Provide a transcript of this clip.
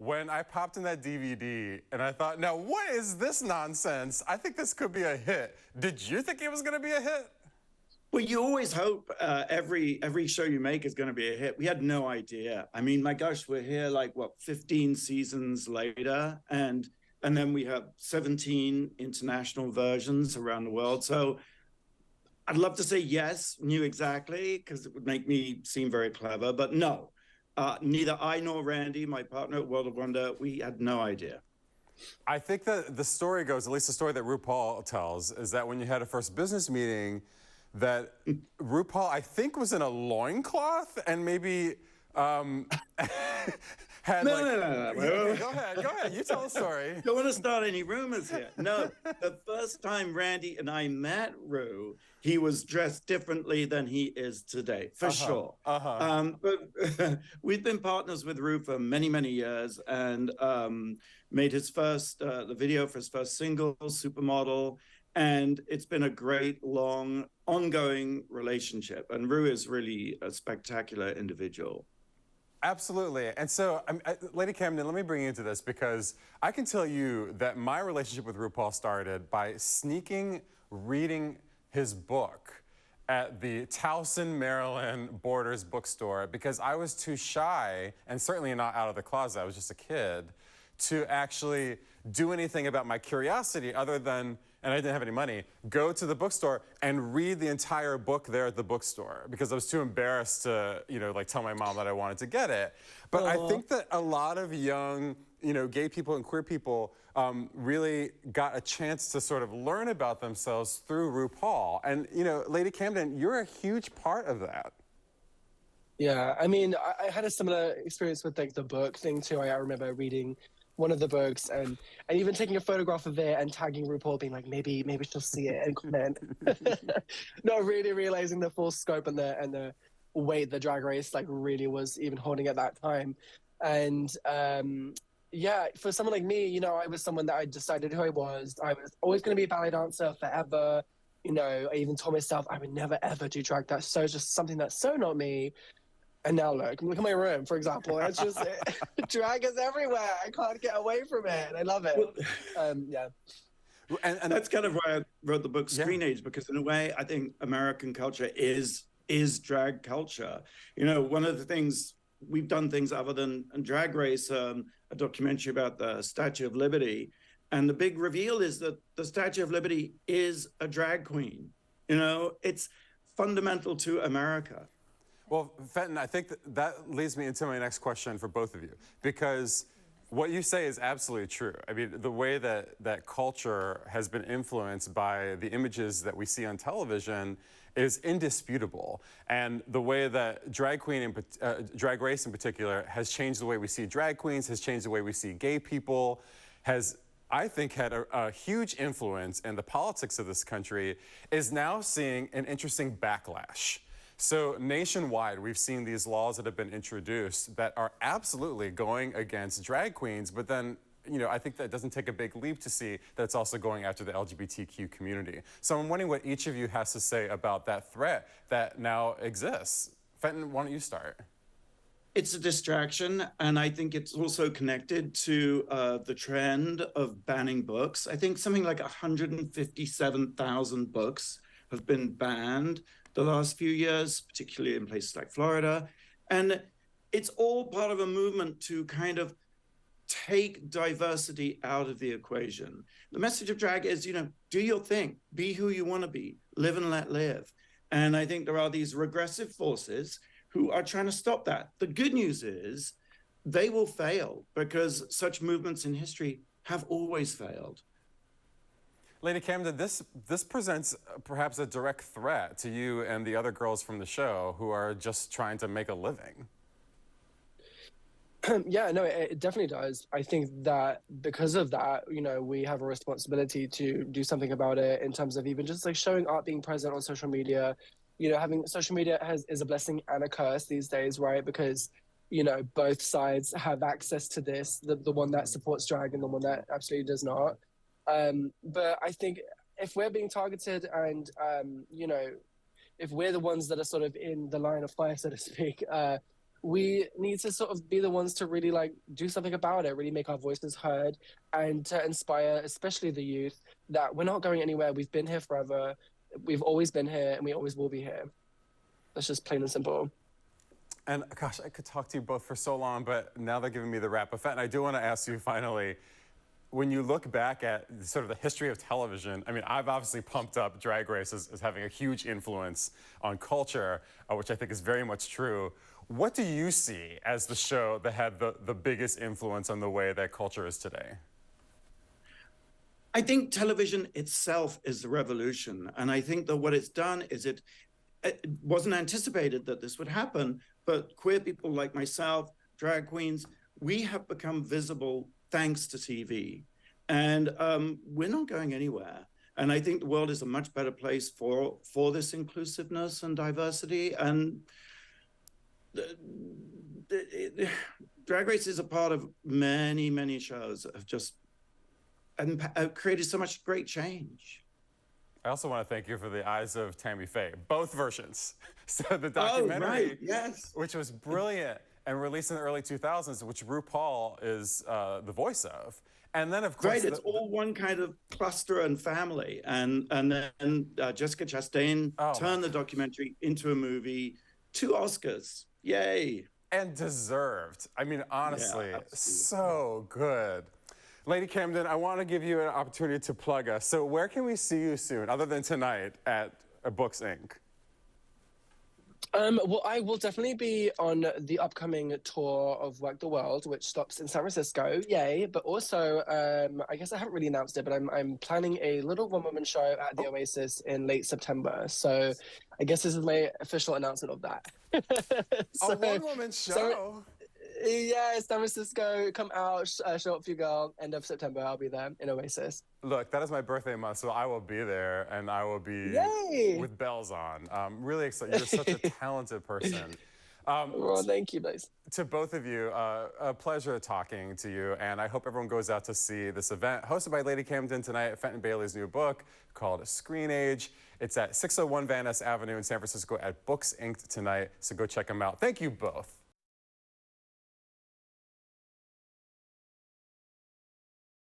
when I popped in that DVD and I thought, now what is this nonsense? I think this could be a hit. Did you think it was going to be a hit? Well, you always hope every show you make is going to be a hit. We had no idea. I mean, my gosh, we're here like what 15 seasons later, and then we have 17 international versions around the world. So I'd love to say yes, knew exactly, because it would make me seem very clever, but no. Neither I nor Randy, my partner at World of Wonder, we had no idea. I think that the story goes, at least the story that RuPaul tells, is that when you had a first business meeting, that RuPaul, I think, was in a loincloth and maybe had No. Go ahead. You tell the story. Don't want to start any rumors here. No, the first time Randy and I met Ru, he was dressed differently than he is today, for sure. But we've been partners with Ru for many, many years, and made his first, the video for his first single, Supermodel. And it's been a great, long, ongoing relationship. And Ru is really a spectacular individual. Absolutely. And so, Lady Camden, let me bring you into this, because I can tell you that my relationship with RuPaul started by sneaking reading his book at the Towson, Maryland Borders bookstore, because I was too shy, and certainly not out of the closet, I was just a kid, to actually do anything about my curiosity other than, and I didn't have any money, go to the bookstore and read the entire book there at the bookstore, because I was too embarrassed to, like tell my mom that I wanted to get it. But I think that a lot of young, gay people and queer people really got a chance to sort of learn about themselves through RuPaul. And, Lady Camden, you're a huge part of that. Yeah, I mean, I had a similar experience with like the book thing too. I remember reading one of the books and even taking a photograph of it and tagging RuPaul, being like, maybe she'll see it and comment. Not really realizing the full scope and the weight the Drag Race like really was even holding at that time. And yeah, for someone like me, I was someone that I decided who I was. I was always going to be a ballet dancer forever. I even told myself I would never ever do drag. That's so just something that's so not me. And now look at my room, for example. It's just, drag is everywhere. I can't get away from it. And I love it. Yeah. And that's kind of why I wrote the book Screen Age, because in a way, I think American culture is drag culture. One of the things, we've done things other than Drag Race, a documentary about the Statue of Liberty. And the big reveal is that the Statue of Liberty is a drag queen. It's fundamental to America. Well, Fenton, I think that leads me into my next question for both of you, because what you say is absolutely true. I mean, the way that culture has been influenced by the images that we see on television is indisputable. And the way that Drag Race in particular has changed the way we see drag queens, has changed the way we see gay people, has, I think, had a huge influence in the politics of this country, is now seeing an interesting backlash. So nationwide, we've seen these laws that have been introduced that are absolutely going against drag queens, but then, I think that doesn't take a big leap to see that it's also going after the LGBTQ community. So I'm wondering what each of you has to say about that threat that now exists. Fenton, why don't you start? It's a distraction, and I think it's also connected to the trend of banning books. I think something like 157,000 books have been banned the last few years, particularly in places like Florida. And it's all part of a movement to kind of take diversity out of the equation. The message of drag is, do your thing, be who you want to be, live and let live. And I think there are these regressive forces who are trying to stop that. The good news is they will fail, because such movements in history have always failed. Lady Camden, this presents perhaps a direct threat to you and the other girls from the show who are just trying to make a living. Yeah, no, it definitely does. I think that because of that, we have a responsibility to do something about it, in terms of even just like showing art being present on social media. Having social media is a blessing and a curse these days, right? Because, both sides have access to this, the one that supports drag and the one that absolutely does not. But I think if we're being targeted and, if we're the ones that are sort of in the line of fire, so to speak, we need to sort of be the ones to really like do something about it, really make our voices heard, and to inspire, especially the youth, that we're not going anywhere. We've been here forever. We've always been here, and we always will be here. That's just plain and simple. And gosh, I could talk to you both for so long, but now they're giving me the rap effect. And I do want to ask you finally, when you look back at sort of the history of television, I mean, I've obviously pumped up Drag Race as having a huge influence on culture, which I think is very much true. What do you see as the show that had the biggest influence on the way that culture is today? I think television itself is the revolution. And I think that what it's done is it wasn't anticipated that this would happen, but queer people like myself, drag queens, we have become visible thanks to TV. And we're not going anywhere. And I think the world is a much better place for this inclusiveness and diversity. And Drag Race is a part of many, many shows that have just created so much great change. I also want to thank you for the eyes of Tammy Faye, both versions. So the documentary, right, yes, which was brilliant and released in the early 2000s, which RuPaul is the voice of. And then, of course, right, it's all one kind of cluster and family. And then Jessica Chastain turned the documentary into a movie, 2 Oscars, yay. And deserved. I mean, honestly, so good. Lady Camden, I want to give you an opportunity to plug us. So where can we see you soon, other than tonight at Books Inc.? Well, I will definitely be on the upcoming tour of Work the World, which stops in San Francisco. Yay! But also, I guess I haven't really announced it, but I'm planning a little one-woman show at the Oasis in late September. So I guess this is my official announcement of that. A one-woman show? Yeah, San Francisco, come out, show up for you, girl. End of September, I'll be there in Oasis. Look, that is my birthday month, so I will be there, and I will be with bells on. Really excited. You're such a talented person. Well, thank you, guys. To both of you, a pleasure talking to you, and I hope everyone goes out to see this event hosted by Lady Camden tonight at Fenton Bailey's new book called Screen Age. It's at 601 Van Ness Avenue in San Francisco at Books Inc. tonight, so go check them out. Thank you both.